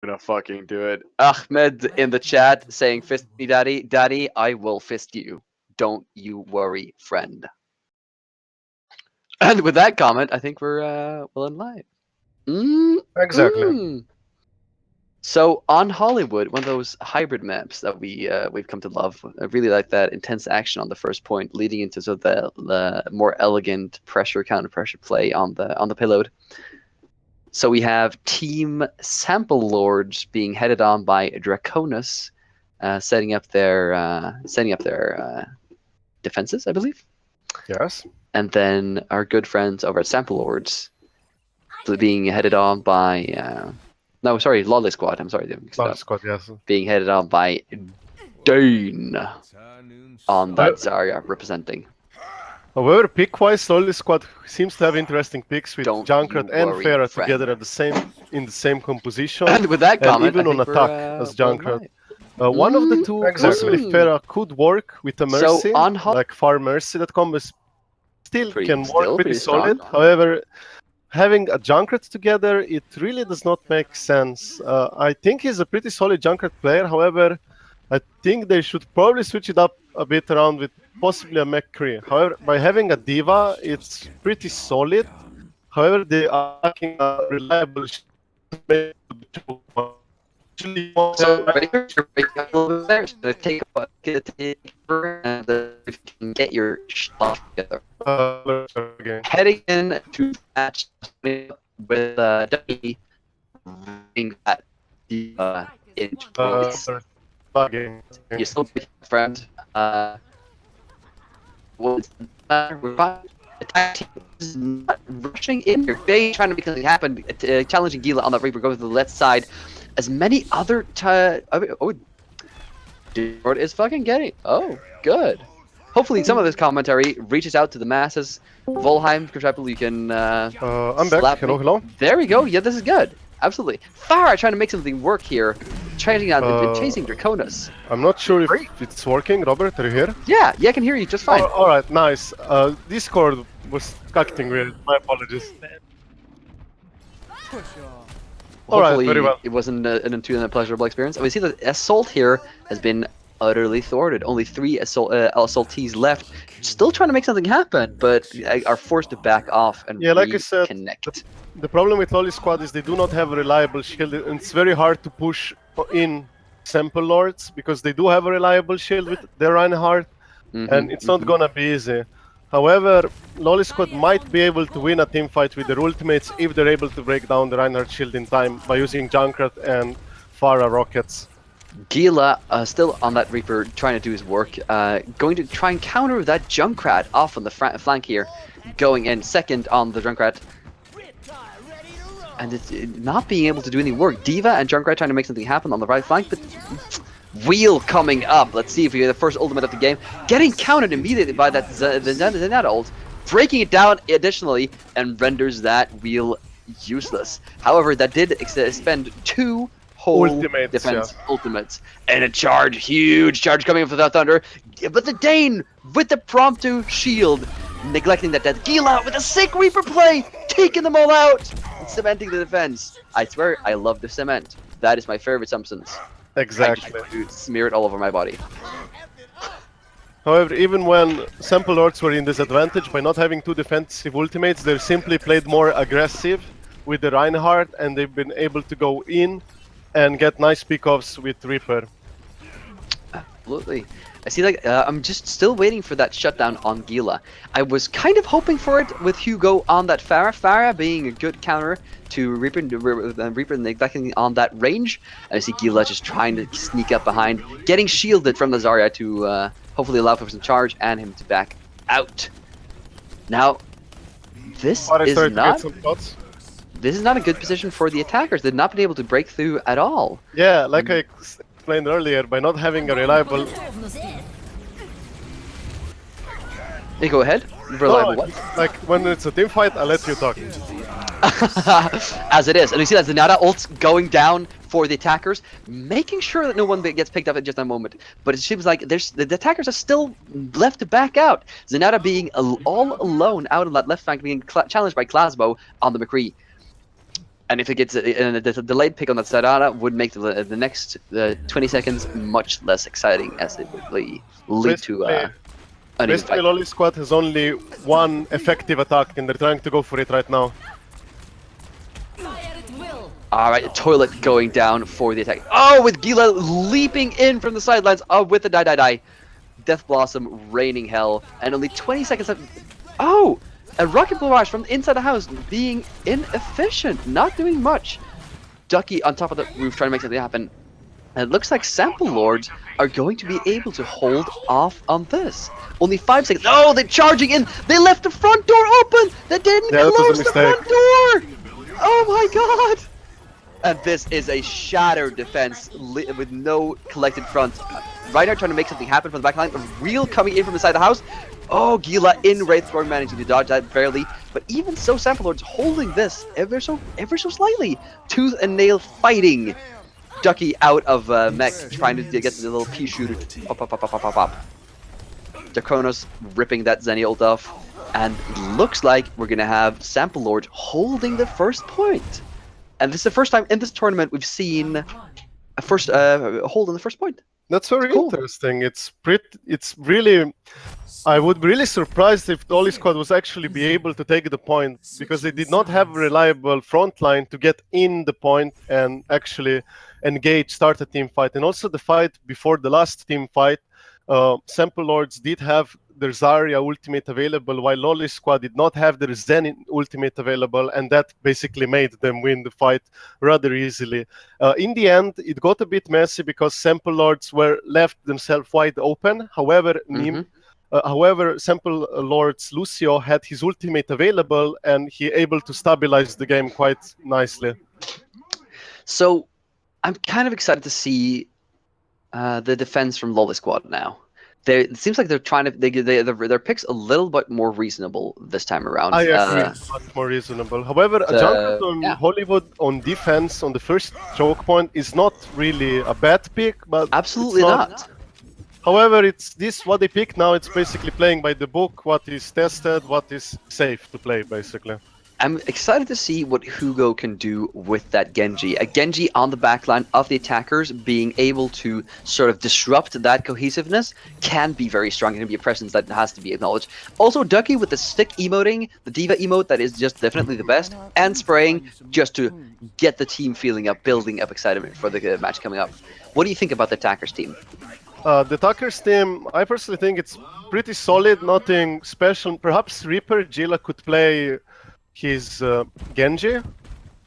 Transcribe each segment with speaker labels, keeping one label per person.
Speaker 1: gonna fucking do it. Ahmed in the chat saying, "Fist me, daddy. Daddy, I will fist you. Don't you worry, friend." And with that comment, I think we're well in live.
Speaker 2: Exactly.
Speaker 1: So on Hollywood, one of those hybrid maps that we've come to love. I really like that intense action on the first point, leading into sort of the more elegant pressure counter pressure play on the payload. So we have Team Sample Lords being headed on by Draconis, setting up their defenses, I believe.
Speaker 2: Yes.
Speaker 1: And then our good friends over at Sample Lords being headed on by no, sorry, Loli Squad. I'm sorry,
Speaker 2: Lol squad, yes.
Speaker 1: being headed on by Dane on that Zarya representing.
Speaker 2: However, pick-wise, Loli squad seems to have interesting picks with
Speaker 1: Don't
Speaker 2: Junkrat
Speaker 1: you
Speaker 2: and
Speaker 1: worry,
Speaker 2: Pharah
Speaker 1: friend.
Speaker 2: together at in the same composition,
Speaker 1: And with that
Speaker 2: and
Speaker 1: comment, I
Speaker 2: even on
Speaker 1: think
Speaker 2: attack
Speaker 1: we're
Speaker 2: as
Speaker 1: well in
Speaker 2: Junkrat.
Speaker 1: line.
Speaker 2: One of the two, possibly Pharah, could work with a
Speaker 1: So
Speaker 2: Mercy,
Speaker 1: on
Speaker 2: like Far Mercy, that combo still can work pretty
Speaker 1: strong.
Speaker 2: solid. However, having a Junkrat together, it really does not make sense. I think he's a pretty solid Junkrat player. However, I think they should probably switch it up a bit around with possibly a McCree. However, by having a Diva, it's pretty solid. However, they are lacking a reliable actually
Speaker 1: So breakers are breaking up a little bit there. So take a take and if you can get your stuff together. Heading in to match with Ducky, bring that into place. You still be friend. What's the matter? We're fine. Attack team is not rushing in here. They trying to make something happen. Challenging Gila on that Reaper goes to the left side. As many other Discord is fucking getting. Oh, good. Hopefully, some of this commentary reaches out to the masses. Volheim, you can.
Speaker 2: I'm back. Hello, hello.
Speaker 1: There we go. Yeah, this is good. Absolutely. Farah trying to make something work here. Chasing Draconis.
Speaker 2: I'm not sure if it's working. Robert, are you here?
Speaker 1: Yeah, I can hear you just fine.
Speaker 2: All right, nice. Discord was acting weird. My apologies.
Speaker 1: Hopefully,
Speaker 2: very well.
Speaker 1: it wasn't an pleasurable experience. And we see that Assault here has been utterly thwarted. Only 3 assaultees left. Still trying to make something happen, but are forced to back off and
Speaker 2: like I said,
Speaker 1: connect.
Speaker 2: The problem with Loli squad is they do not have a reliable shield, and it's very hard to push in Sample Lords because they do have a reliable shield with their Reinhardt, and it's not gonna be easy. However, Loli squad might be able to win a team fight with their ultimates if they're able to break down the Reinhardt shield in time by using Junkrat and Pharah rockets.
Speaker 1: Gila still on that Reaper trying to do his work, going to try and counter that Junkrat off on the flank here, going in second on the Junkrat. And it's not being able to do any work. Diva and Junkrat trying to make something happen on the right flank, but Wheel coming up. Let's see if we get the first ultimate of the game. Getting countered immediately by that Zenyatta ult, breaking it down additionally, and renders that Wheel useless. However, that did spend 2 whole defense ultimates. And a charge, huge charge coming up with that Thunder. But the Dane with the promptu shield, neglecting that death. Gila with a sick Reaper play, taking them all out and cementing the defense. I swear, I love the cement. That is my favorite substance.
Speaker 2: Exactly.
Speaker 1: I just smear it all over my body.
Speaker 2: However, even when Sample Lords were in disadvantage by not having 2 defensive ultimates, they simply played more aggressive with the Reinhardt, and they've been able to go in and get nice pickoffs with Reaper.
Speaker 1: Absolutely. I see, like, I'm just still waiting for that shutdown on Gila. I was kind of hoping for it with Hugo on that Pharah. Pharah being a good counter to Reaper neglecting on that range. I see Gila just trying to sneak up behind, getting shielded from the Zarya to hopefully allow for some charge and him to back out. Now, this is not a good position for the attackers. They've not been able to break through at all.
Speaker 2: Yeah, like I explained earlier, by not having a reliable...
Speaker 1: Hey, go ahead. Reliable what?
Speaker 2: Like, when it's a team fight, I'll let you talk.
Speaker 1: As it is. And you see that Zenyatta ult's going down for the attackers, making sure that no one gets picked up at just a moment. But it seems like the attackers are still left to back out. Zenyatta being all alone out on that left flank, being challenged by Clasbo on the McCree. And if it gets a delayed pick on that Sarada, would make the next 20 seconds much less exciting, as it would lead to an even
Speaker 2: basically,
Speaker 1: fight.
Speaker 2: Loli squad has only one effective attack, and they're trying to go for it right now.
Speaker 1: Alright, toilet going down for the attack. Oh, with Gila leaping in from the sidelines. Oh, with the die. Death Blossom raining hell. And only 20 seconds left. Oh! A rocket barrage from inside the house being inefficient. Not doing much. Ducky on top of the roof trying to make something happen. And it looks like Sample Lords are going to be able to hold off on this. Only 5 seconds. Oh, they're charging in. They left the front door open. They didn't close the front door. Oh my god. And this is a shattered defense with no collected front. Reinhardt trying to make something happen from the back line. Real coming in from inside the house. Oh, Gila in Wraithborn managing to dodge that barely. But even so, Sample Lord's holding this ever so slightly. Tooth and nail fighting. Ducky out of mech, trying to get the little pea shooter. Pop. Draconos ripping that Zenny ult off. And looks like we're going to have Sample Lord holding the first point. And this is the first time in this tournament we've seen a first hold on the first point.
Speaker 2: That's very interesting. It's really. I would be really surprised if the Loli squad was actually be able to take the point, because they did not have a reliable front line to get in the point and actually engage, start a team fight. And also the fight before the last team fight, Sample Lords did have their Zarya ultimate available, while Loli squad did not have their Zen ultimate available, and that basically made them win the fight rather easily. In the end, it got a bit messy because Sample Lords were left themselves wide open. However, Sample Lord's Lucio had his ultimate available, and he able to stabilize the game quite nicely.
Speaker 1: So, I'm kind of excited to see the defense from Loli squad now. It seems like they're trying to their picks a little bit more reasonable this time around.
Speaker 2: I agree, much more reasonable. However, a jungle on Hollywood on defense on the first choke point is not really a bad pick, but
Speaker 1: absolutely not.
Speaker 2: However, it's what they pick now. It's basically playing by the book, what is tested, what is safe to play, basically.
Speaker 1: I'm excited to see what Hugo can do with that Genji. A Genji on the backline of the attackers being able to sort of disrupt that cohesiveness can be very strong. It can be a presence that has to be acknowledged. Also, Ducky with the stick emoting, the Diva emote that is just definitely the best, and spraying just to get the team feeling up, building up excitement for the match coming up. What do you think about the attackers team?
Speaker 2: The attackers team, I personally think it's pretty solid, nothing special. Perhaps Reaper Gila could play his Genji.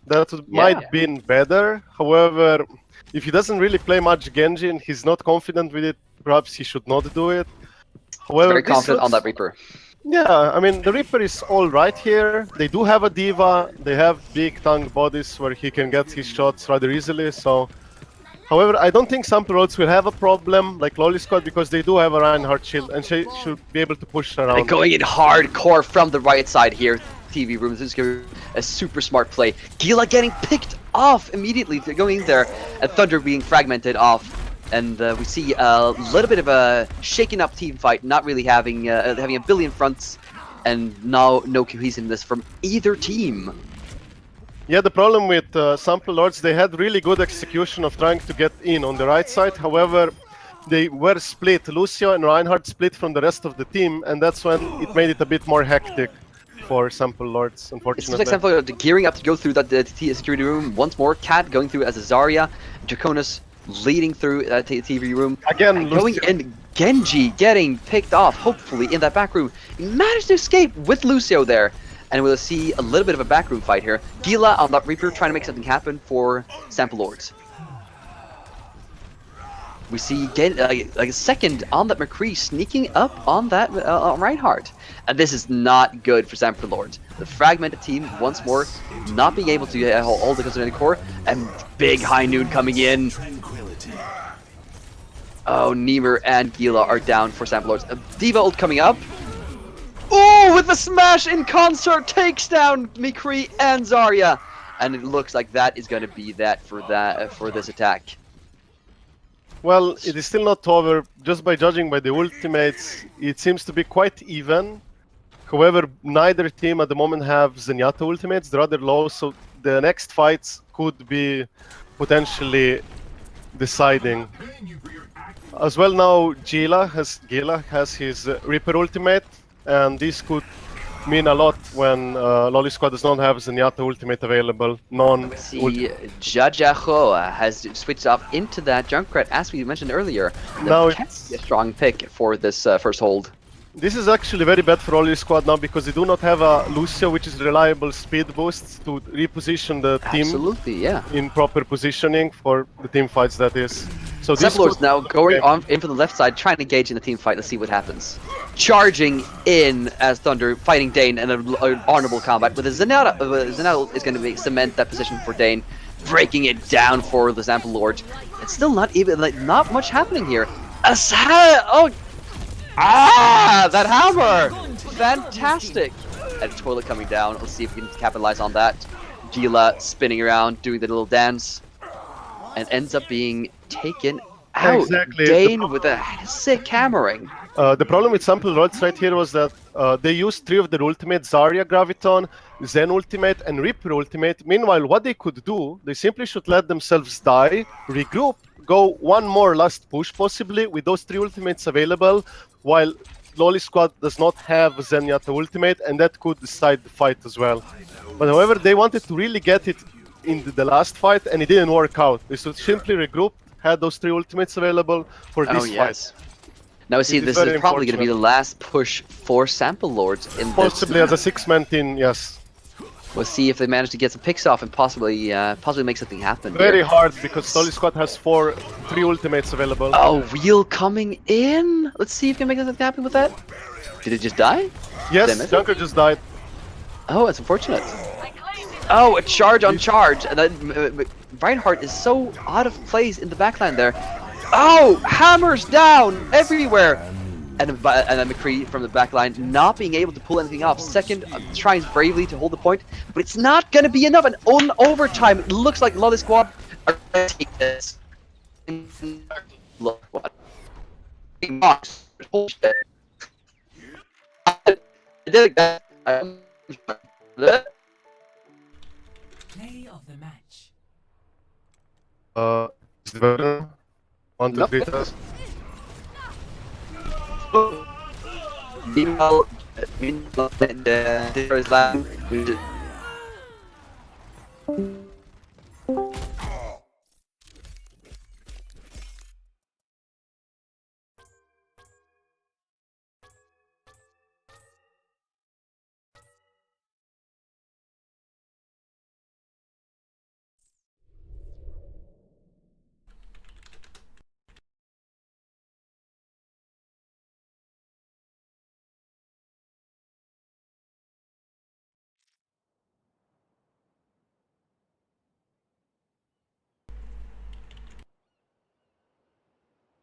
Speaker 2: That might been better. However, if he doesn't really play much Genji and he's not confident with it, perhaps he should not do it. However,
Speaker 1: very confident on that Reaper.
Speaker 2: Yeah, I mean, the Reaper is all right here. They do have a Diva. They have big tank bodies where he can get his shots rather easily. So, however, I don't think Sample Lords will have a problem like Loli squad, because they do have a Reinhardt shield and she should be able to push around.
Speaker 1: They're going in hardcore from the right side here. TV room. This is going to be a super smart play. Gila getting picked off immediately, going in there, and Thunder being fragmented off. And we see a little bit of a shaken up team fight, not really having a billion fronts, and now no cohesiveness from either team.
Speaker 2: Yeah, the problem with Sample Lords, they had really good execution of trying to get in on the right side. However, they were split. Lucio and Reinhardt split from the rest of the team, and that's when it made it a bit more hectic for Sample Lords, unfortunately.
Speaker 1: It's like Sample Lords gearing up to go through that security room once more. Cat going through as a Zarya, Draconis leading through that TV room.
Speaker 2: Again,
Speaker 1: going in, Genji getting picked off, hopefully, in that back room. He managed to escape with Lucio there. And we'll see a little bit of a backroom fight here. Gila on that Reaper trying to make something happen for Sample Lords. We see like a second on that McCree sneaking up on that Reinhardt. And this is not good for Sample Lords. The fragmented team once more not being able to hold the Concentrated Core, and big High Noon coming in. Oh, Niemer and Gila are down for Sample Lords. Diva ult coming up. Oh, with the smash in concert, takes down McCree and Zarya. And it looks like that is going to be that for this attack.
Speaker 2: Well, it is still not over. Just by judging by the ultimates, it seems to be quite even. However, neither team at the moment have Zenyatta ultimates. They're rather low, so the next fights could be potentially deciding. As well now, Gila has his Reaper ultimate, and this could mean a lot when Loli Squad does not have Zenyatta ultimate available.
Speaker 1: See, Jajajo has switched off into that Junkrat, as we mentioned earlier.
Speaker 2: Now
Speaker 1: That can be a strong pick for this first hold.
Speaker 2: This is actually very bad for Loli Squad now because they do not have a Lucio, which is reliable speed boost to reposition the team.
Speaker 1: Absolutely, yeah.
Speaker 2: In proper positioning for the team fights, that is. So this
Speaker 1: Zemplord's now going on in from the left side, trying to engage in the team fight. Let's see what happens. Charging in as Thunder, fighting Dane in an honorable combat. With a Zenyatta, Zenyatta is going to cement that position for Dane, breaking it down for the Zamplord. It's still not even, like, not much happening here. That hammer! Fantastic! And Toilet coming down. Let's see if we can capitalize on that. Gila spinning around, doing the little dance, and ends up being taken out.
Speaker 2: Exactly.
Speaker 1: Dane with a sick hammering.
Speaker 2: The problem with Sample Lords right here was that they used 3 of their ultimates: Zarya, Graviton, Zen ultimate, and Reaper ultimate. Meanwhile, what they could do, they simply should let themselves die, regroup, go one more last push possibly with those 3 ultimates available, while Loli Squad does not have Zenyatta ultimate, and that could decide the fight as well. But however, they wanted to really get it in the last fight, and it didn't work out. They should simply regroup, had those 3 ultimates available for this fight.
Speaker 1: Now see, this is probably going to be the last push for Sample Lords in this.
Speaker 2: Possibly as a 6-man team, yes.
Speaker 1: We'll see if they manage to get some picks off and possibly make something happen.
Speaker 2: Very hard because Loli Squad has 3 ultimates available.
Speaker 1: Oh, Wheel coming in. Let's see if we can make something happen with that. Did it just die?
Speaker 2: Yes, Junker just died.
Speaker 1: Oh, it's unfortunate. Oh, a charge on charge, and then Reinhardt is so out of place in the backline there. Oh, hammers down everywhere. And then McCree from the backline not being able to pull anything off. Second tries bravely to hold the point, but it's not going to be enough. And on overtime, it looks like Loli Squad are going to take this. Look what.
Speaker 3: Play of the match.
Speaker 2: Is the want to greet us?
Speaker 1: Meanwhile, the last.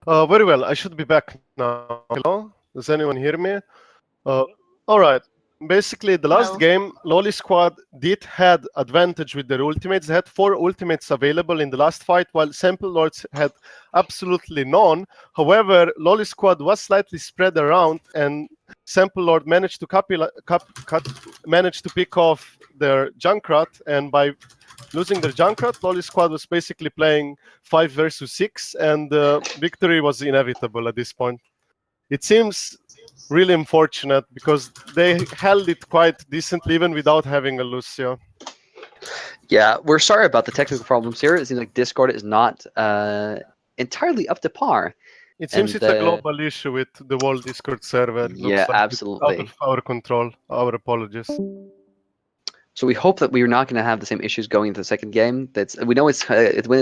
Speaker 2: Very well, I should be back now. Hello? Does anyone hear me? Alright. Basically, the last game, Loli Squad did had advantage with their ultimates. They had 4 ultimates available in the last fight, while Sample Lords had absolutely none. However, Loli Squad was slightly spread around, and Sample Lord managed to managed to pick off their Junkrat, and by losing their Junkrat, Loli Squad was basically playing 5 versus 6, and victory was inevitable at this point. It seems really unfortunate because they held it quite decently even without having a Lucio.
Speaker 1: Yeah, we're sorry about the technical problems here. It seems like Discord is not entirely up to par.
Speaker 2: It seems it's a global issue with the world Discord server.
Speaker 1: Yeah,
Speaker 2: like
Speaker 1: absolutely.
Speaker 2: Out of our control. Our apologies.
Speaker 1: So we hope that we're not going to have the same issues going into the second game. We know it's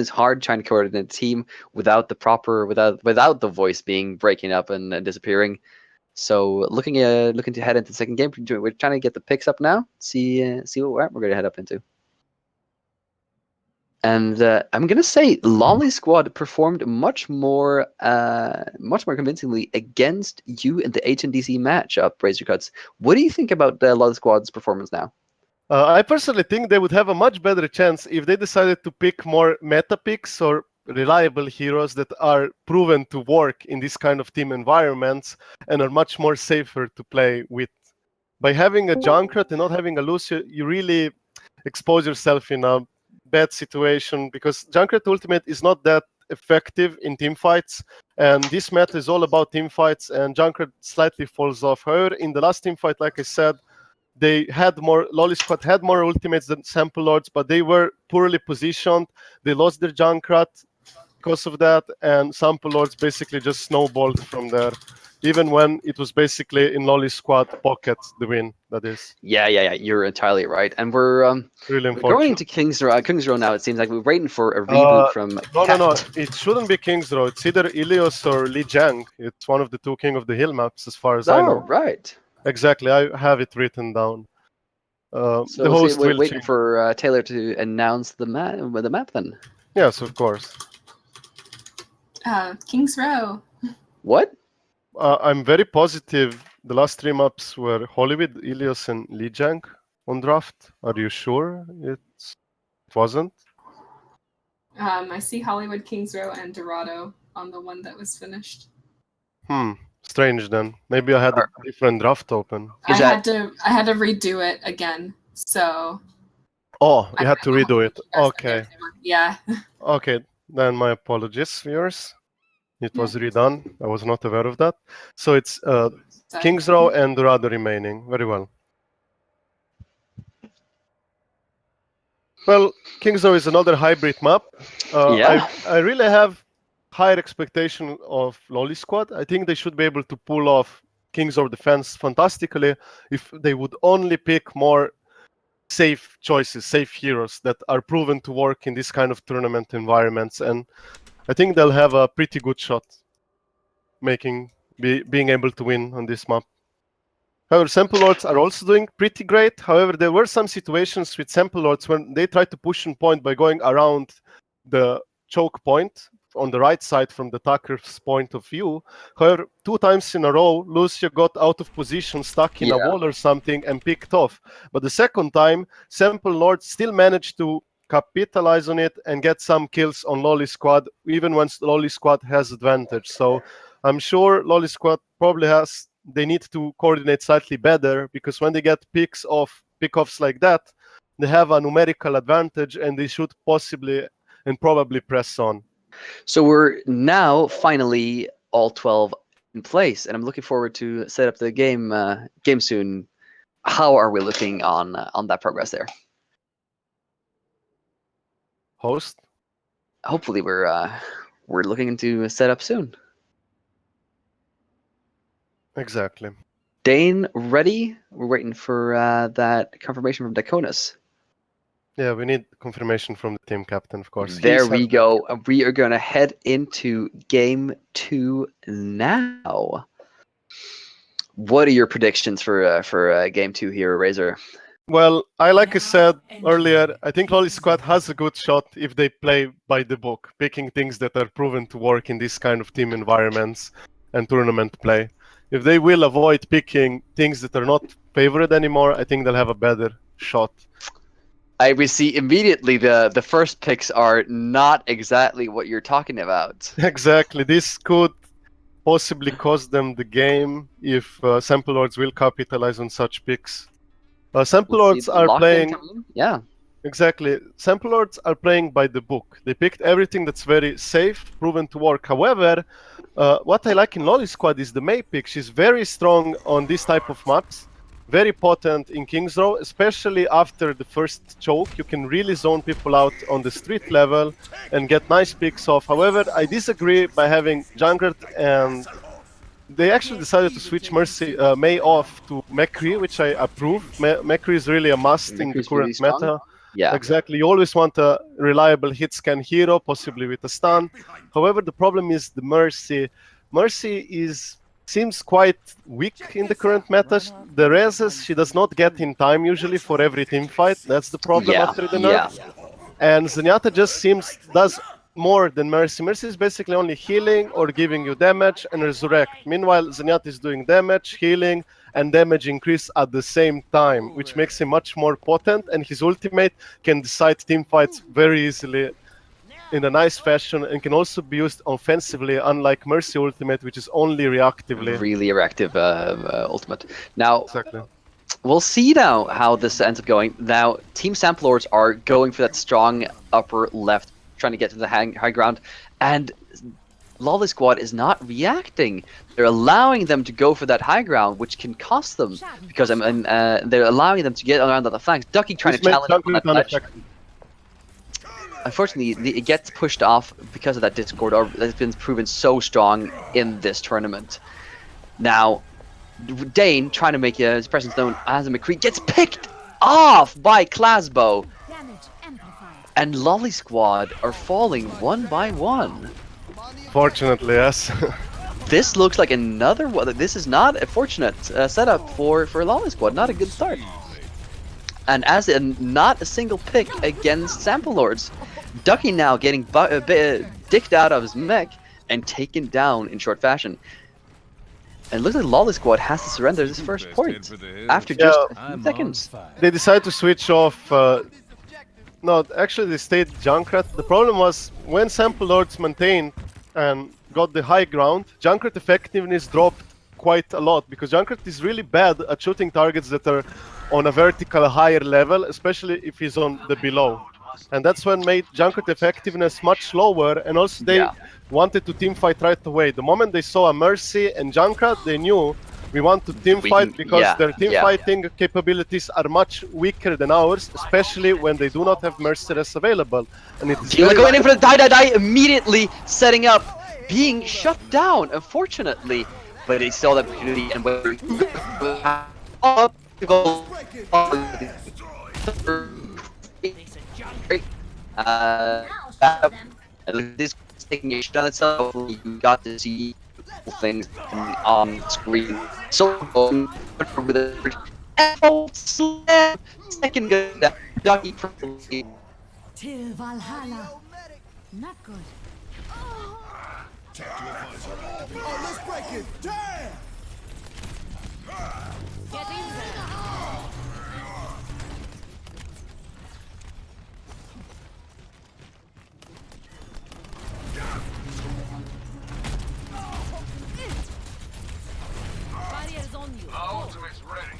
Speaker 1: hard trying to coordinate a team without the voice breaking up and disappearing. So looking to head into the second game, we're trying to get the picks up now. See what we're going to head up into. And I'm going to say Loli Squad performed much more convincingly against you in the HNDC matchup, Razor Cuts. What do you think about Loli Squad's performance now?
Speaker 2: I personally think they would have a much better chance if they decided to pick more meta picks or reliable heroes that are proven to work in this kind of team environments and are much more safer to play with. By having a Junkrat and not having a Lucio, you really expose yourself in a bad situation, because Junkrat ultimate is not that effective in team fights, and this meta is all about team fights, and Junkrat slightly falls off. However, in the last team fight, like I said, they had more, Loli squad had more ultimates than Sample Lords, but they were poorly positioned. They lost their Junkrat because of that, and Sample Lords basically just snowballed from there, even when it was basically in Loli squad pocket the win, that is.
Speaker 1: Yeah, you're entirely right. And we're
Speaker 2: Really
Speaker 1: we're going
Speaker 2: unfortunate.
Speaker 1: to Kings Row now. It seems like we're waiting for a reboot from
Speaker 2: No.
Speaker 1: Cat.
Speaker 2: It shouldn't be King's Row. It's either Ilios or Lijiang. It's one of the two King of the Hill maps, as far as I
Speaker 1: Oh,
Speaker 2: know.
Speaker 1: right.
Speaker 2: Exactly, I have it written down.
Speaker 1: So
Speaker 2: The host
Speaker 1: we're
Speaker 2: will
Speaker 1: waiting
Speaker 2: change.
Speaker 1: for Taylor to announce the map then.
Speaker 2: Yes, of course.
Speaker 4: King's Row.
Speaker 1: What?
Speaker 2: I'm very positive the last 3 maps were Hollywood, Ilios, and Lijiang on draft. Are you sure it wasn't?
Speaker 4: I see Hollywood, King's Row, and Dorado on the one that was finished.
Speaker 2: Strange then. Maybe I had a different draft open.
Speaker 4: I had to redo it again. So.
Speaker 2: Oh, you had to redo it. Okay.
Speaker 4: Yeah.
Speaker 2: Okay, then my apologies, viewers. It was redone. I was not aware of that. So it's King's Row and Dorado remaining. Very well. Well, King's Row is another hybrid map. I really have higher expectation of Loli squad. I think they should be able to pull off King's Row defense fantastically if they would only pick more safe choices, safe heroes that are proven to work in this kind of tournament environments, and I think they'll have a pretty good shot being able to win on this map. However, Sample Lords are also doing pretty great. However, there were some situations with Sample Lords when they tried to push on point by going around the choke point on the right side from the attacker's point of view. However, 2 times in a row, Lucio got out of position, stuck in a wall or something, and picked off. But the second time, Sample Lords still managed to capitalize on it and get some kills on Loli squad, even when Loli squad has advantage. So I'm sure Loli squad probably they need to coordinate slightly better, because when they get pickoffs like that, they have a numerical advantage and they should possibly and probably press on.
Speaker 1: So we're now finally all 12 in place, and I'm looking forward to set up the game soon. How are we looking on that progress there?
Speaker 2: Host?
Speaker 1: Hopefully we're looking into set up soon.
Speaker 2: Exactly.
Speaker 1: Dane, ready? We're waiting for that confirmation from Dakonis.
Speaker 2: Yeah, we need confirmation from the team captain, of course.
Speaker 1: There we go. We are going to head into game 2 now. What are your predictions for game 2 here, Razor?
Speaker 2: Well, like I said earlier, I think Loli squad has a good shot if they play by the book, picking things that are proven to work in this kind of team environments and tournament play. If they will avoid picking things that are not favored anymore, I think they'll have a better shot.
Speaker 1: We see immediately the first picks are not exactly what you're talking about.
Speaker 2: Exactly. This could possibly cost them the game if Sample Lords will capitalize on such picks. Sample Lords are playing...
Speaker 1: Yeah.
Speaker 2: Exactly. Sample Lords are playing by the book. They picked everything that's very safe, proven to work. However, what I like in Loli squad is the Mei pick. She's very strong on this type of maps. Very potent in King's Row, especially after the first choke. You can really zone people out on the street level and get nice picks off. However, I disagree by having Junkrat, and they actually decided to switch Mei off to McCree, which I approve. McCree is really a must in the current meta.
Speaker 1: Yeah,
Speaker 2: exactly. You always want a reliable hit scan hero, possibly with a stun. However, the problem is the Mercy. Mercy seems quite weak in the current meta. The reses she does not get in time usually for every team fight. That's the problem after the nerf. And Zenyatta just does more than Mercy. Mercy is basically only healing or giving you damage and resurrect. Meanwhile, Zenyatta is doing damage, healing, and damage increase at the same time, which makes him much more potent, and his ultimate can decide team fights very easily in a nice fashion, and can also be used offensively, unlike Mercy ultimate, which is only reactively.
Speaker 1: Really reactive ultimate. Now,
Speaker 2: exactly.
Speaker 1: We'll see now how this ends up going. Now, Team Samp Lords are going for that strong upper left, trying to get to the high ground, and Loli Squad is not reacting. They're allowing them to go for that high ground, which can cost them, because they're allowing them to get around the flanks. Ducky trying to challenge on that ledge. Unfortunately, it gets pushed off because of that Discord orb that's been proven so strong in this tournament. Now, Dane, trying to make his presence known as a McCree, gets picked off by Clasbo. And Loli Squad are falling one by one.
Speaker 2: Fortunately, yes.
Speaker 1: This looks like another one. This is not a fortunate setup for Loli Squad. Not a good start. And not a single pick against Sample Lords. Ducky now getting dicked out of his mech and taken down in short fashion. And it looks like Loli Squad has to surrender this first point after just a few seconds.
Speaker 2: They decided to switch off. No, actually they stayed Junkrat. The problem was when Sample Lords maintained and got the high ground, Junkrat effectiveness dropped quite a lot because Junkrat is really bad at shooting targets that are on a vertical higher level, especially if he's on the below. And that's what made Junkrat effectiveness much lower, and also they wanted to teamfight right away. The moment they saw a Mercy and Junkrat, they knew we want to teamfight because their teamfighting capabilities are much weaker than ours, especially when they do not have Merciless available. And it's
Speaker 1: going in for the die immediately, setting up, being shut down, unfortunately. But he saw that opportunity and this taking a shot on itself. You got to see things on screen. So with a slam, second good Ducky from the
Speaker 5: Till Valhalla. Not good.
Speaker 6: Oh, let's break it. Damn!
Speaker 5: Get in there. Barrier's on you.
Speaker 6: Our ultimate's ready.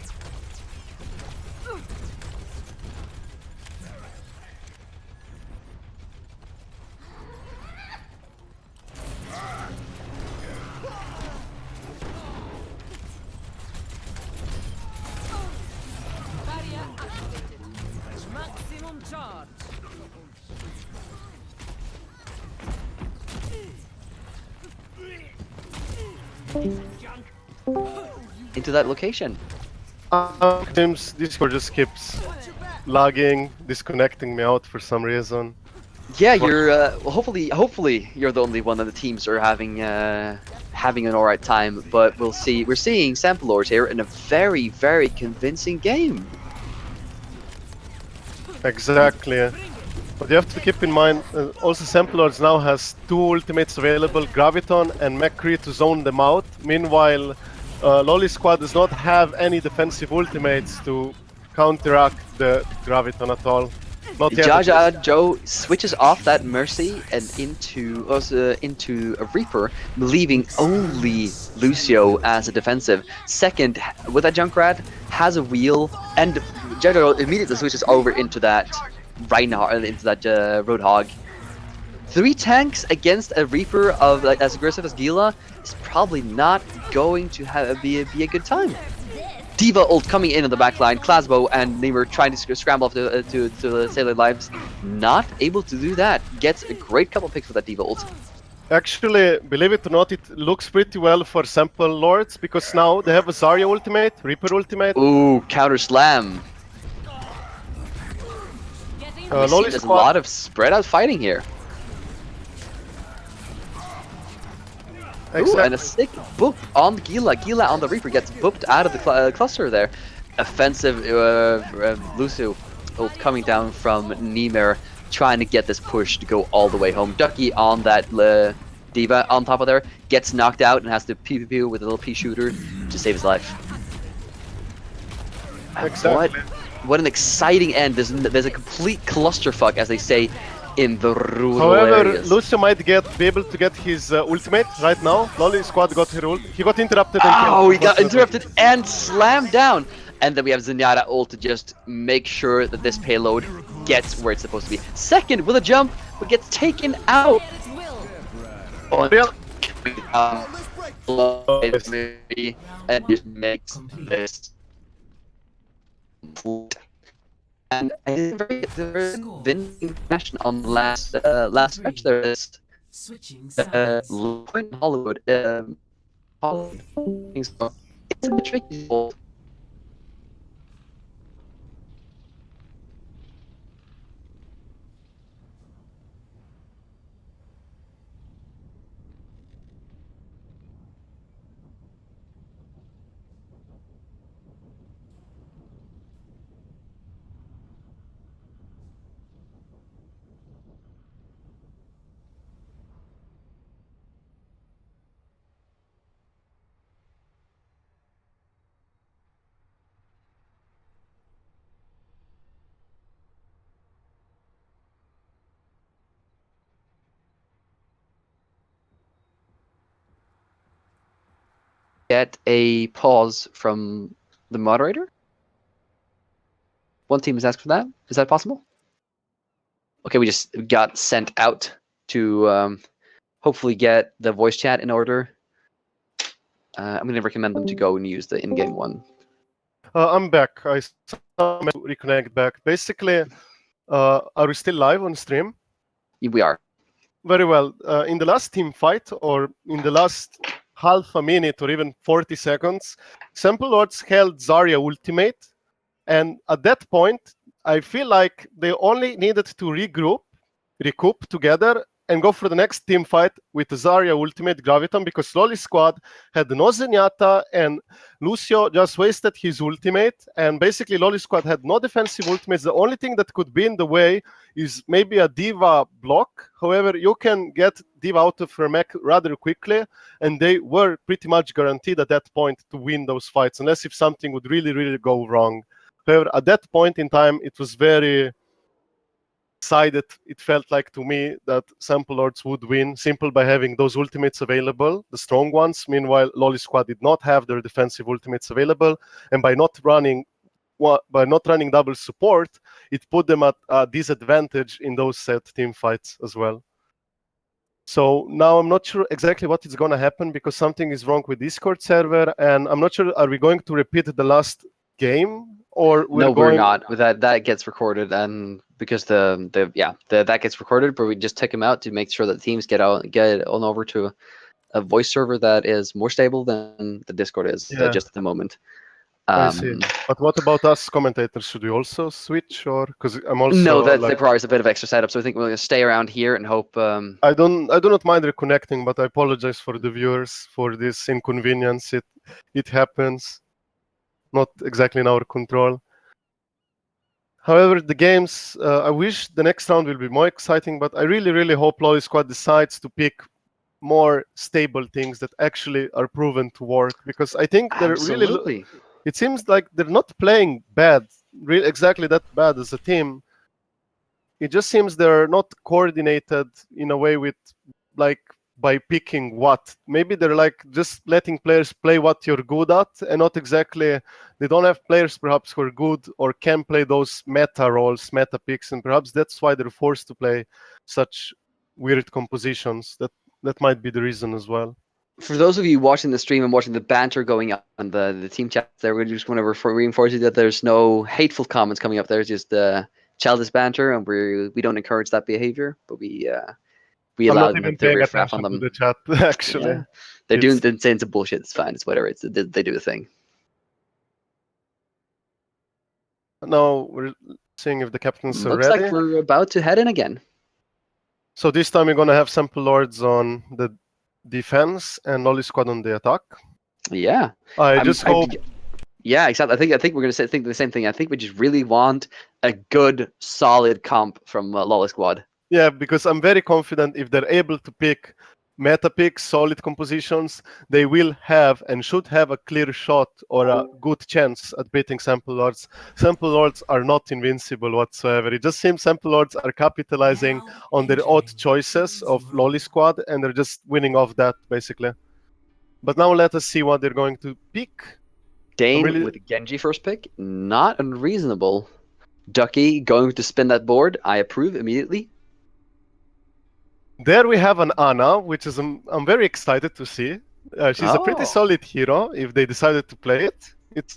Speaker 5: Barrier activated. Maximum charge.
Speaker 1: into that location.
Speaker 2: Sometimes Discord just keeps lagging, disconnecting me out for some reason.
Speaker 1: Yeah, you're well, hopefully you're the only one that the teams are having an alright time, but we'll see. We're seeing Sample Lords here in a very, very convincing game.
Speaker 2: Exactly. But you have to keep in mind, also Sample Lords now has 2 ultimates available, Graviton and McCree to zone them out. Meanwhile, Loli Squad does not have any defensive ultimates to counteract the Graviton at all. Not yet.
Speaker 1: Jaja Joe switches off that Mercy and into a Reaper, leaving only Lucio as a defensive. Second, with that Junkrat, has a wheel, and Jaja immediately switches over into that Reinhardt, into that Roadhog. 3 tanks against a Reaper of like as aggressive as Gila is probably not going to be a good time. D01 ult coming in on the back line, Clasbo and Nemer trying to scramble off to save their lives. Not able to do that. Gets a great couple picks with that D01 ult.
Speaker 2: Actually, believe it or not, it looks pretty well for Sample Lords, because now they have a Zarya ultimate, Reaper ultimate.
Speaker 1: Ooh, counter slam. There's a lot of spread out fighting here. Ooh, and a sick boop on Gila. Gila on the Reaper gets booped out of the cluster there. Offensive Lucio ult coming down from Nemer, trying to get this push to go all the way home. Ducky on that D01 on top of there, gets knocked out and has to pew with a little pea shooter to save his life.
Speaker 2: Exactly.
Speaker 1: What an exciting end. There's a complete clusterfuck, as they say, in the rural
Speaker 2: However,
Speaker 1: areas.
Speaker 2: Lucio might be able to get his ultimate right now. Loli Squad got her ult. He got interrupted and killed.
Speaker 1: Oh, he got interrupted and slammed down. And then we have Zenyatta ult to just make sure that this payload gets where it's supposed to be. Second with a jump, but gets taken out.
Speaker 5: At its will.
Speaker 1: Oh,
Speaker 2: Real-
Speaker 1: let's maybe, and just makes this. And there's been information on the last stretch. There is
Speaker 3: Switching sides.
Speaker 1: point in Hollywood. Hollywood. It's a bit tricky. Get a pause from the moderator? One team has asked for that. Is that possible? Okay, we just got sent out to hopefully get the voice chat in order. I'm going to recommend them to go and use the in-game one.
Speaker 2: I'm back. I reconnect back. Basically, are we still live on stream?
Speaker 1: We are.
Speaker 2: Very well. In the last team fight, or in the last half a minute, or even 40 seconds, Sample Lords held Zarya ultimate, and at that point, I feel like they only needed to recoup together, and go for the next team fight with Zarya ultimate Graviton, because Loli squad had no Zenyatta, and Lucio just wasted his ultimate, and basically Loli squad had no defensive ultimates. The only thing that could be in the way is maybe a D.Va block. However, you can get D.Va out of her mech rather quickly, and they were pretty much guaranteed at that point to win those fights, unless if something would really, really go wrong. However, at that point in time, it was very decided, it felt like to me, that Sample Lords would win simply by having those ultimates available, the strong ones. Meanwhile, Loli squad did not have their defensive ultimates available, and by not running double support, it put them at a disadvantage in those set team fights as well. So now I'm not sure exactly what is going to happen, because something is wrong with Discord server, and I'm not sure, are we going to repeat the last game, or
Speaker 1: We're not. With that gets recorded, and because that gets recorded, but we just take them out to make sure that teams get on over to a voice server that is more stable than the Discord is just at the moment.
Speaker 2: I see. But what about us commentators? Should we also switch, or because I'm also
Speaker 1: no, that requires a bit of extra setup. So I think we're going to stay around here and hope.
Speaker 2: I do not mind reconnecting, but I apologize for the viewers for this inconvenience. It happens, not exactly in our control. However, the games, I wish the next round will be more exciting, but I really, really hope Loli squad decides to pick more stable things that actually are proven to work, because I think they're really. It seems like they're not playing bad, exactly that bad as a team. It just seems they're not coordinated in a way with, like, by picking what. Maybe they're like just letting players play what you're good at, and not exactly, they don't have players perhaps who are good or can play those meta roles, meta picks, and perhaps that's why they're forced to play such weird compositions. That might be the reason as well.
Speaker 1: For those of you watching the stream and watching the banter going on the team chat there, we just want to reinforce you that there's no hateful comments coming up. There's just childish banter, and we don't encourage that behavior, but we allow them to riff raff on them.
Speaker 2: To the chat, actually.
Speaker 1: Yeah. They're saying some bullshit. It's fine. It's whatever. They do the thing.
Speaker 2: Now we're seeing if the captains are
Speaker 1: ready. Looks like we're about to head in again.
Speaker 2: So this time we're going to have Sample Lords on the defense and Loli squad on the attack.
Speaker 1: Yeah.
Speaker 2: I just hope.
Speaker 1: Yeah, exactly. I think we're going to think the same thing. I think we just really want a good, solid comp from Loli squad.
Speaker 2: Yeah, because I'm very confident if they're able to pick meta picks, solid compositions, they will have and should have a clear shot or a good chance at beating Sample Lords. Sample Lords are not invincible whatsoever. It just seems Sample Lords are capitalizing on their odd choices of Loli squad, and they're just winning off that, basically. But now let us see what they're going to pick.
Speaker 1: Dane
Speaker 2: really-
Speaker 1: with Genji first pick, not unreasonable. Ducky going to spin that board, I approve immediately.
Speaker 2: There we have an Ana, which is I'm very excited to see. She's a pretty
Speaker 1: Oh.
Speaker 2: solid hero if they decided to play it. It's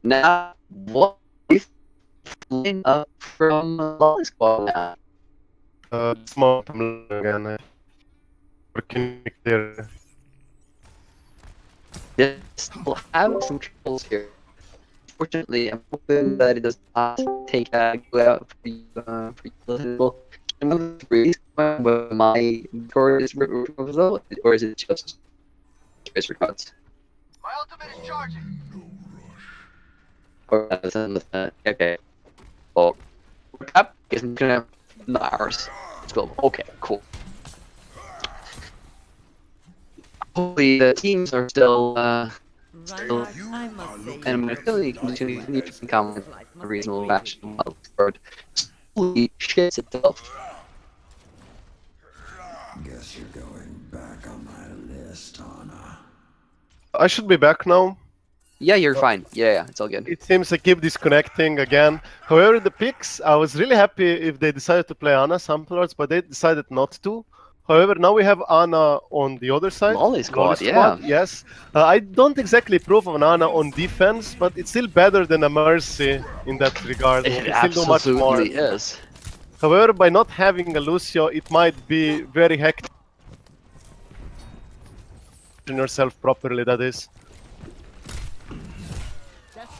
Speaker 1: Now, what is flying up from Loli Squad now?
Speaker 2: small again. Working there.
Speaker 1: They still have some troubles here. Fortunately, I'm hoping that it does not take go out for you. I'm going to freeze with my core is result, or is it just space records?
Speaker 6: My ultimate is charging.
Speaker 1: Or okay. Well, up isn't gonna not ours. It's global. Okay, cool. Hopefully the teams are still
Speaker 5: Reinhardt, I must say,
Speaker 1: and I'm still continue to become a reasonable fashion word. Slowly shits itself.
Speaker 6: Guess you're going back on my list, Anna.
Speaker 2: I should be back now.
Speaker 1: Yeah, you're fine. Yeah, it's all good.
Speaker 2: It seems I keep disconnecting again. However, the picks, I was really happy if they decided to play Ana Sample Lords, but they decided not to. However, now we have Ana on the other side.
Speaker 1: Loli Squad, yeah.
Speaker 2: Yes. I don't exactly approve of an Ana on defense, but it's still better than a Mercy in that regard.
Speaker 1: It
Speaker 2: We can still do much more.
Speaker 1: absolutely is.
Speaker 2: However, by not having a Lucio, it might be very hectic. Yourself properly, that is.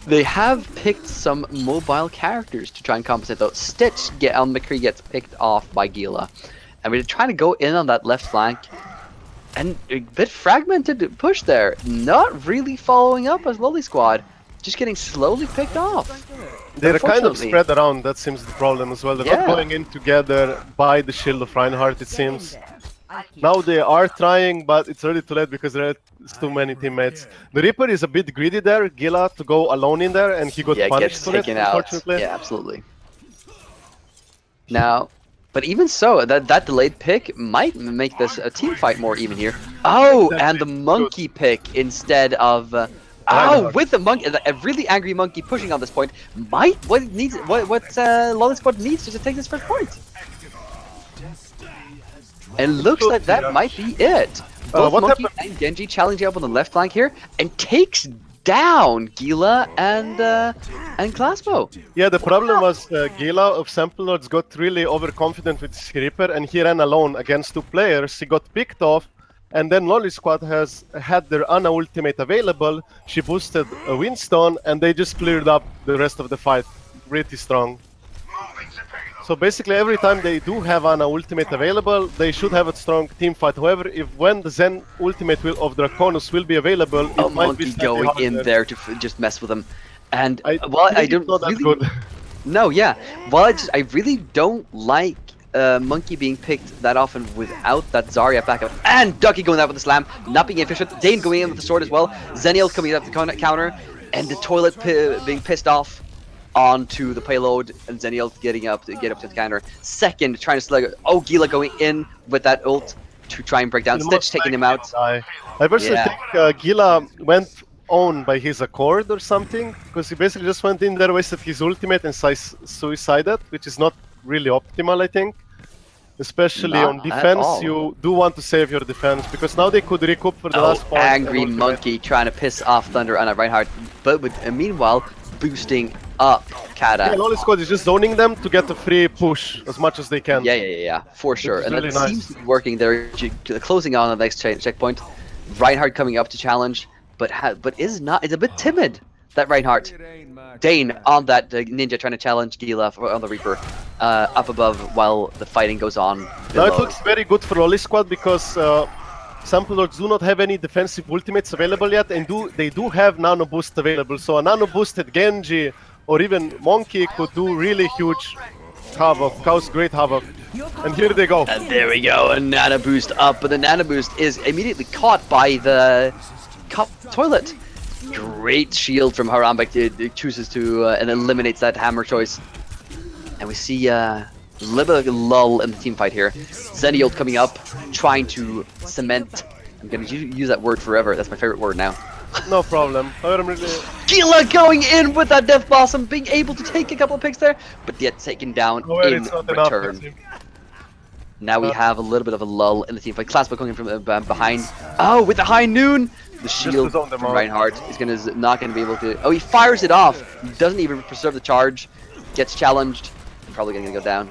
Speaker 1: They have picked some mobile characters to try and compensate though. Stitch on McCree gets picked off by Gila. And we're trying to go in on that left flank. And a bit fragmented push there. Not really following up as Loli Squad. Just getting slowly picked off.
Speaker 2: They're kind of
Speaker 1: Unfortunately.
Speaker 2: spread around, that seems the problem as well. They're not
Speaker 1: Yeah.
Speaker 2: going in together by the shield of Reinhardt, it seems. Now they are trying, but it's already too late because there are too many teammates. The Reaper is a bit greedy there, Gila, to go alone in there, and he got
Speaker 1: Yeah,
Speaker 2: punished
Speaker 1: gets
Speaker 2: for it,
Speaker 1: taken out.
Speaker 2: unfortunately.
Speaker 1: Yeah, absolutely. Now, but even so, that delayed pick might make this a team fight more even here. Oh, and the monkey pick instead of. Oh, with the monkey, a really angry monkey pushing on this point might what Loli Squad needs to take this first point. And looks like that might be it. Both
Speaker 2: what
Speaker 1: Monkey
Speaker 2: happened?
Speaker 1: and Genji challenging up on the left flank here and takes down Gila and Glasgow.
Speaker 2: Yeah, the problem was Gila of Sample Lords got really overconfident with his Reaper, and he ran alone against two players. He got picked off, and then Loli Squad has had their Ana ultimate available. She boosted a Winston, and they just cleared up the rest of the fight pretty strong. So basically, every time they do have Ana ultimate available, they should have a strong team fight. However, if when the Zen ultimate of Draconus will be available, it
Speaker 1: A
Speaker 2: might be
Speaker 1: monkey
Speaker 2: slightly
Speaker 1: going in
Speaker 2: harder.
Speaker 1: there to just mess with him. And
Speaker 2: I
Speaker 1: while I
Speaker 2: think
Speaker 1: don't
Speaker 2: it's not that
Speaker 1: really,
Speaker 2: good.
Speaker 1: no, yeah, while I really don't like Monkey being picked that often without that Zarya backup, and Ducky going out with the slam, not being efficient. Dane going in with the sword as well. Zenial coming up the counter, and the toilet being pissed off onto the payload, and Zenial getting up to get up to the counter. Second, trying to slug. Oh, Gila going in with that ult to try and break down. Stitch taking him out.
Speaker 2: I personally think Gila went on by his accord or something, because he basically just went in there, wasted his ultimate, and suicided, which is not really optimal, I think. Especially
Speaker 1: Not
Speaker 2: on
Speaker 1: at
Speaker 2: defense,
Speaker 1: all.
Speaker 2: you do want to save your defense, because now they could recoup for the last part.
Speaker 1: Angry monkey trying to piss off Thunder on a Reinhardt, but meanwhile boosting up Kata.
Speaker 2: Yeah, Loli Squad is just zoning them to get a free push as much as they can.
Speaker 1: Yeah, for sure.
Speaker 2: is
Speaker 1: And
Speaker 2: really
Speaker 1: that
Speaker 2: nice.
Speaker 1: seems to be working. They're closing on the next checkpoint. Reinhardt coming up to challenge, but is not. It's a bit timid. That Reinhardt. Dane on that ninja trying to challenge Gila on the Reaper, up above while the fighting goes on
Speaker 2: Now it
Speaker 1: below.
Speaker 2: looks very good for Loli Squad because Sample Lords do not have any defensive ultimates available yet, and they do have Nano Boost available. So a Nano Boosted Genji or even Monkey could do really huge havoc, cause great havoc. And here they go.
Speaker 1: And there we go, a Nano Boost up, but the Nano Boost is immediately caught by the toilet. Great shield from Harambek. It chooses to and eliminates that hammer choice. And we see a little bit of a lull in the team fight here. Zenial coming up, trying to cement I'm gonna use that word forever. That's my favorite word now.
Speaker 2: No problem. However, I'm really...
Speaker 1: Gila going in with that Death Blossom, being able to take a couple of picks there, but yet taken down
Speaker 2: However,
Speaker 1: in
Speaker 2: it's not enough.
Speaker 1: return.
Speaker 2: It seems.
Speaker 1: Now we have a little bit of a lull in the team fight. Classbook coming from behind. Oh, with the high noon! The shield
Speaker 2: zone them
Speaker 1: from
Speaker 2: out.
Speaker 1: Reinhardt is not going to be able to... Oh, he fires it off. He doesn't even preserve the charge. Gets challenged. Probably going to go down.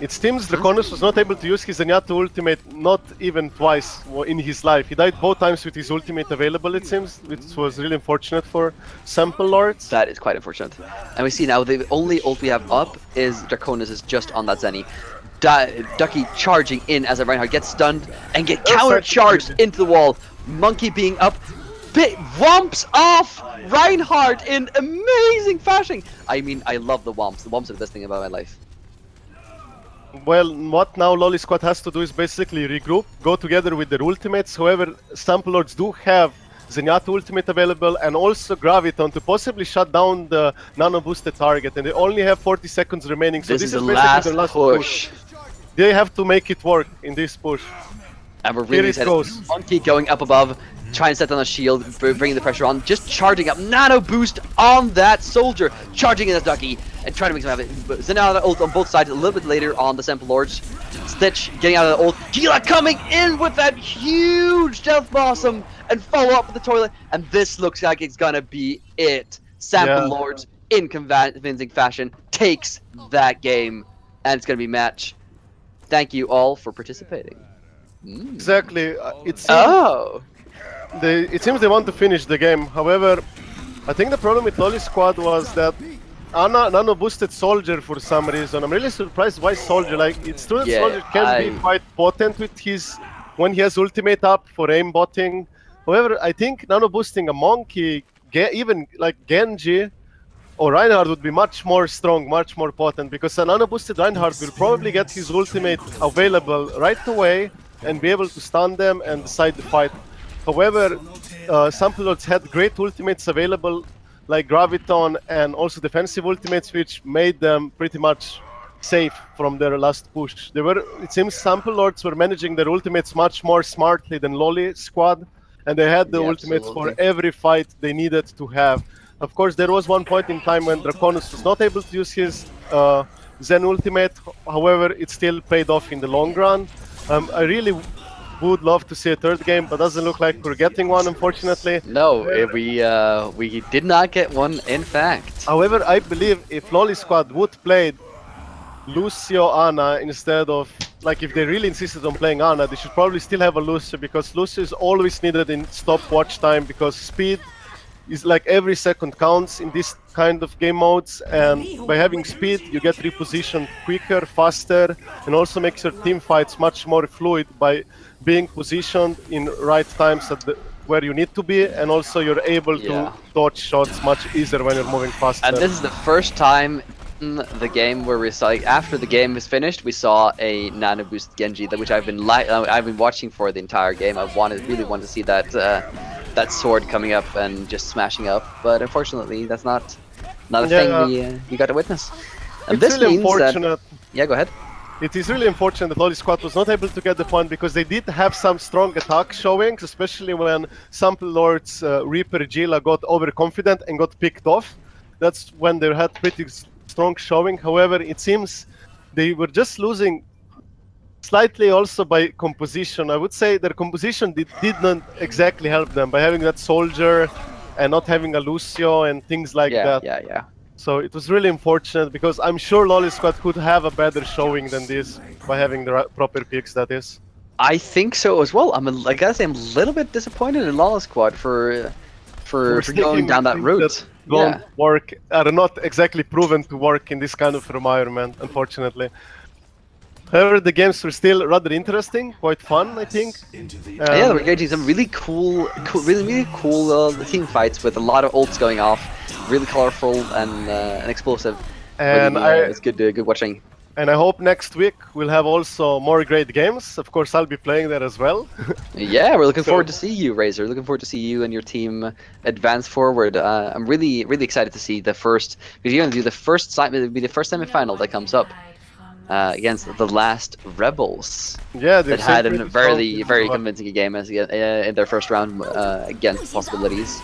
Speaker 2: It seems Draconis was not able to use his Zenyatta ultimate not even twice in his life. He died both times with his ultimate available, it seems, which was really unfortunate for Sample Lords.
Speaker 1: That is quite unfortunate. And we see now the only ult we have up is Draconis is just on that Zenny. Ducky charging in as a Reinhardt gets stunned and get counter charged into the wall. Monkey being up, whomps off Reinhardt in amazing fashion. I mean, I love the whomps. The whomps are the best thing about my life.
Speaker 2: Well, what now Loli squad has to do is basically regroup, go together with their ultimates. However, Sample Lords do have Zenyatta ultimate available and also Graviton to possibly shut down the nano boosted target, and they only have 40 seconds remaining. So
Speaker 1: This is the
Speaker 2: basically
Speaker 1: last
Speaker 2: their
Speaker 1: push.
Speaker 2: They have to make it work in this push.
Speaker 1: And we're really
Speaker 2: Here it goes.
Speaker 1: Monkey going up above, trying to set down a shield, bringing the pressure on, just charging up, nano boost on that soldier, charging in the Ducky, and trying to make some of it. Zenyatta ult on both sides a little bit later on the Sample Lords. Stitch getting out of the ult, Gila coming in with that huge Death Blossom, and follow up with the toilet, and this looks like it's gonna be it. Sample Lords, in convincing fashion, takes that game, and it's gonna be match. Thank you all for participating.
Speaker 2: Exactly. It seems they want to finish the game. However, I think the problem with Loli squad was that Ana nano boosted Soldier for some reason. I'm really surprised why Soldier. Like, it's true that Soldier can be quite potent with his when he has ultimate up for aimbotting. However, I think nano boosting a Monkey, even like Genji or Reinhardt would be much more strong, much more potent, because a nano boosted Reinhardt will probably get his ultimate available right away and be able to stun them and decide the fight. However, Sample Lords had great ultimates available, like Graviton and also defensive ultimates, which made them pretty much safe from their last push. It seems Sample Lords were managing their ultimates much more smartly than Loli squad, and they had the ultimates for every fight they needed to have. Of course, there was one point in time when Draconis was not able to use his Zen ultimate. However, it still paid off in the long run. I really would love to see a third game, but doesn't look like we're getting one, unfortunately.
Speaker 1: No, we did not get one, in fact.
Speaker 2: However, I believe if Loli squad would play Lucio Ana instead of, like, if they really insisted on playing Ana, they should probably still have a Lucio, because Lucio is always needed in stopwatch time, because speed is like every second counts in this kind of game modes, and by having speed you get repositioned quicker, faster, and also makes your team fights much more fluid by being positioned in right times at where you need to be, and also you're able to dodge shots much easier when you're moving faster.
Speaker 1: And this is the first time in the game where we saw, like, after the game was finished, we saw a nano boost Genji, which I've been watching for the entire game. I really wanted to see that that sword coming up and just smashing up, but unfortunately that's not a thing we got to witness. And
Speaker 2: it's
Speaker 1: this
Speaker 2: really
Speaker 1: means
Speaker 2: unfortunate.
Speaker 1: Go ahead.
Speaker 2: It is really unfortunate that Loli squad was not able to get the point, because they did have some strong attack showings, especially when Sample Lord's Reaper Gila got overconfident and got picked off. That's when they had pretty strong showing. However, it seems they were just losing slightly also by composition. I would say their composition did not exactly help them by having that Soldier and not having a Lucio and things like that.
Speaker 1: Yeah.
Speaker 2: So it was really unfortunate, because I'm sure Loli squad could have a better showing than this by having the proper picks, that is.
Speaker 1: I think so as well. I gotta say I'm a little bit disappointed in Lala squad for going down that route.
Speaker 2: Don't work, are not exactly proven to work in this kind of environment, unfortunately. However, the games were still rather interesting, quite fun, I think.
Speaker 1: Yeah, we're getting some really cool team fights with a lot of ults going off, really colorful and explosive.
Speaker 2: And
Speaker 1: really, it's good watching.
Speaker 2: And I hope next week we'll have also more great games. Of course, I'll be playing there as well.
Speaker 1: Yeah, we're looking forward to see you, Razor. Looking forward to see you and your team advance forward. I'm really excited to see the first. Because you're gonna do the first. It'll be the first semi-final that comes up. against the last Rebels
Speaker 2: Yeah,
Speaker 1: that had a very convincing game as in their first round against Possibilities.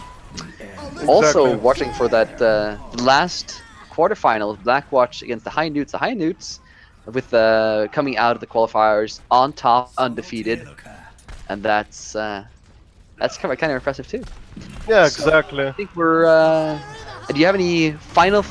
Speaker 1: Also watching for that the last quarterfinal, Blackwatch against the High Newts. The High Newts with coming out of the qualifiers on top, undefeated, and that's kind of impressive too.
Speaker 2: Yeah,
Speaker 1: So,
Speaker 2: exactly.
Speaker 1: I think we're. Do you have any final